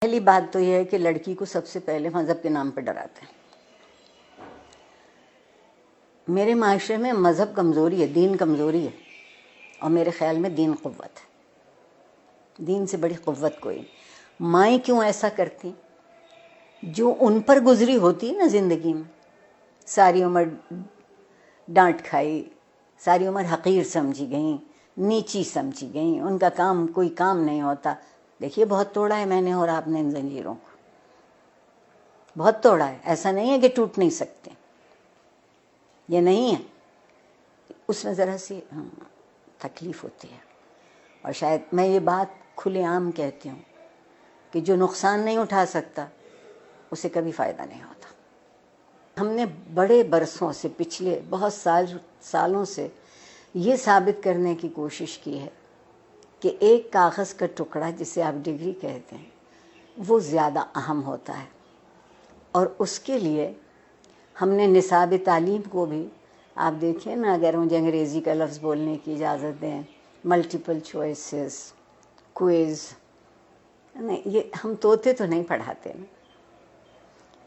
پہلی بات تو یہ ہے کہ لڑکی کو سب سے پہلے مذہب کے نام پہ ڈراتے ہیں۔ میرے معاشرے میں مذہب کمزوری ہے، دین کمزوری ہے، اور میرے خیال میں دین قوت ہے۔ دین سے بڑی قوت کوئی نہیں۔ مائیں کیوں ایسا کرتی؟ جو ان پر گزری ہوتی ہے نا زندگی میں، ساری عمر ڈانٹ کھائی، ساری عمر حقیر سمجھی گئیں، نیچی سمجھی گئیں، ان کا کام کوئی کام نہیں ہوتا۔ دیکھیے بہت توڑا ہے میں نے اور آپ نے ان زنجیروں کو، بہت توڑا ہے، ایسا نہیں ہے کہ ٹوٹ نہیں سکتے، یہ نہیں ہے۔ اس میں ذرا سی تکلیف ہوتی ہے، اور شاید میں یہ بات کھلے عام کہتی ہوں کہ جو نقصان نہیں اٹھا سکتا اسے کبھی فائدہ نہیں ہوتا۔ ہم نے بڑے برسوں سے، پچھلے بہت سالوں سے یہ ثابت کرنے کی کوشش کی ہے کہ ایک کاغذ کا ٹکڑا جسے آپ ڈگری کہتے ہیں وہ زیادہ اہم ہوتا ہے، اور اس کے لیے ہم نے نصاب تعلیم کو بھی، آپ دیکھیں نا، اگر مجھے انگریزی کا لفظ بولنے کی اجازت دیں، ملٹیپل چوائسز، کوئز، نہیں، یہ ہم طوطے تو نہیں پڑھاتے نا،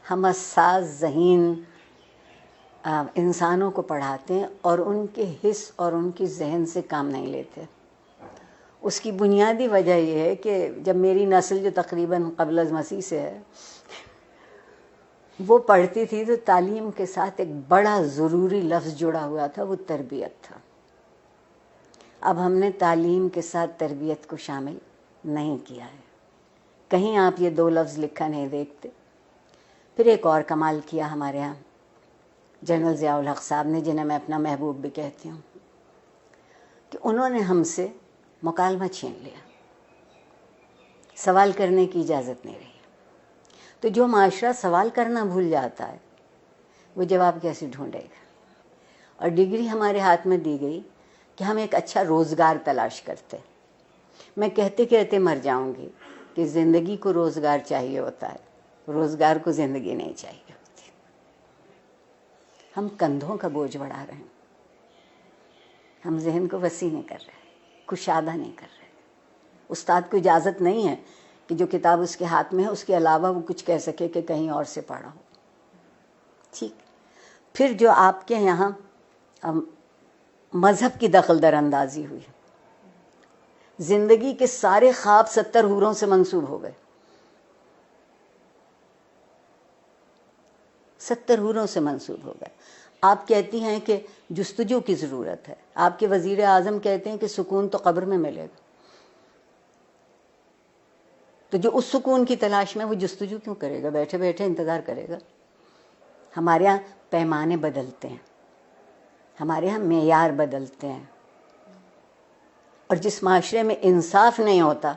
ہم حساس ذہین انسانوں کو پڑھاتے ہیں، اور ان کے حس اور ان کی ذہن سے کام نہیں لیتے۔ اس کی بنیادی وجہ یہ ہے کہ جب میری نسل جو تقریباً قبل از مسیح سے ہے وہ پڑھتی تھی تو تعلیم کے ساتھ ایک بڑا ضروری لفظ جڑا ہوا تھا، وہ تربیت تھا۔ اب ہم نے تعلیم کے ساتھ تربیت کو شامل نہیں کیا ہے، کہیں آپ یہ دو لفظ لکھا نہیں دیکھتے۔ پھر ایک اور کمال کیا ہمارے ہاں جنرل ضیاء الحق صاحب نے، جنہیں میں اپنا محبوب بھی کہتی ہوں، کہ انہوں نے ہم سے مکالمہ چھین لیا، سوال کرنے کی اجازت نہیں رہی۔ تو جو معاشرہ سوال کرنا بھول جاتا ہے وہ جواب کیسے ڈھونڈے گا؟ اور ڈگری ہمارے ہاتھ میں دی گئی کہ ہم ایک اچھا روزگار تلاش کرتے۔ میں کہتے کہتے مر جاؤں گی کہ زندگی کو روزگار چاہیے ہوتا ہے، روزگار کو زندگی نہیں چاہیے ہوتی۔ ہم کندھوں کا بوجھ بڑھا رہے ہیں، ہم ذہن کو وسیع نہیں کر رہے، کشادہ نہیں کر رہے۔ استاد کو اجازت نہیں ہے کہ جو کتاب اس کے ہاتھ میں ہے اس کے علاوہ وہ کچھ کہہ سکے کہ کہیں اور سے پڑھا ہو۔ ٹھیک، پھر جو آپ کے یہاں مذہب کی دخل در اندازی ہوئی، زندگی کے سارے خواب 70 حوروں سے منسوب ہو گئے، 70 حوروں سے منسوب ہو گئے۔ آپ کہتی ہیں کہ جستجو کی ضرورت ہے، آپ کے وزیر اعظم کہتے ہیں کہ سکون تو قبر میں ملے گا، تو جو اس سکون کی تلاش میں وہ جستجو کیوں کرے گا؟ بیٹھے بیٹھے انتظار کرے گا۔ ہمارے ہاں پیمانے بدلتے ہیں، ہمارے ہاں معیار بدلتے ہیں، اور جس معاشرے میں انصاف نہیں ہوتا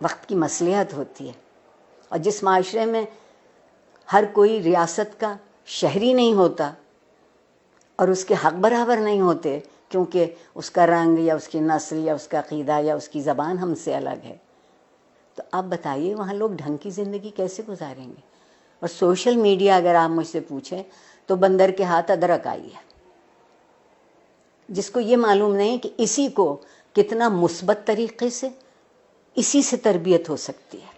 وقت کی مصلحت ہوتی ہے، اور جس معاشرے میں ہر کوئی ریاست کا شہری نہیں ہوتا اور اس کے حق برابر نہیں ہوتے کیونکہ اس کا رنگ یا اس کی نسل یا اس کا عقیدہ یا اس کی زبان ہم سے الگ ہے، تو آپ بتائیے وہاں لوگ ڈھنگ کی زندگی کیسے گزاریں گے؟ اور سوشل میڈیا اگر آپ مجھ سے پوچھیں تو بندر کے ہاتھ ادرک آئی ہے، جس کو یہ معلوم نہیں کہ اسی کو کتنا مثبت طریقے سے، اسی سے تربیت ہو سکتی ہے،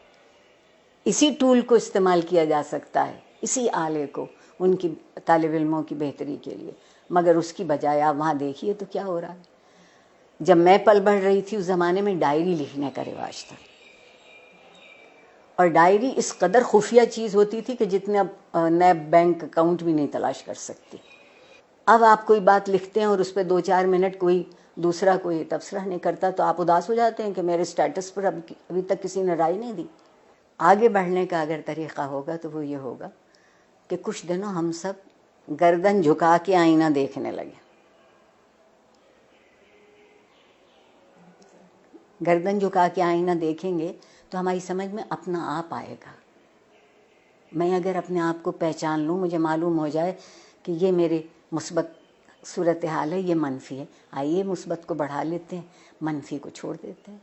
اسی ٹول کو استعمال کیا جا سکتا ہے، اسی آلے کو ان کی طالب علموں کی بہتری کے لیے، مگر اس کی بجائے آپ وہاں دیکھیے تو کیا ہو رہا ہے۔ جب میں پل بڑھ رہی تھی اس زمانے میں ڈائری لکھنے کا رواج تھا، اور ڈائری اس قدر خفیہ چیز ہوتی تھی کہ جتنے اب نیب بینک اکاؤنٹ بھی نہیں تلاش کر سکتی۔ اب آپ کوئی بات لکھتے ہیں اور اس پہ 2-4 منٹ کوئی دوسرا کوئی تبصرہ نہیں کرتا تو آپ اداس ہو جاتے ہیں کہ میرے سٹیٹس پر ابھی تک کسی نے رائے نہیں دی۔ آگے بڑھنے کا اگر طریقہ ہوگا تو وہ یہ ہوگا کہ کچھ دنوں ہم سب گردن جھکا کے آئینہ دیکھنے لگے۔ گردن جھکا کے آئینہ دیکھیں گے تو ہماری سمجھ میں اپنا آپ آئے گا۔ میں اگر اپنے آپ کو پہچان لوں، مجھے معلوم ہو جائے کہ یہ میری مثبت صورتحال ہے، یہ منفی ہے، آئیے مثبت کو بڑھا لیتے ہیں، منفی کو چھوڑ دیتے ہیں۔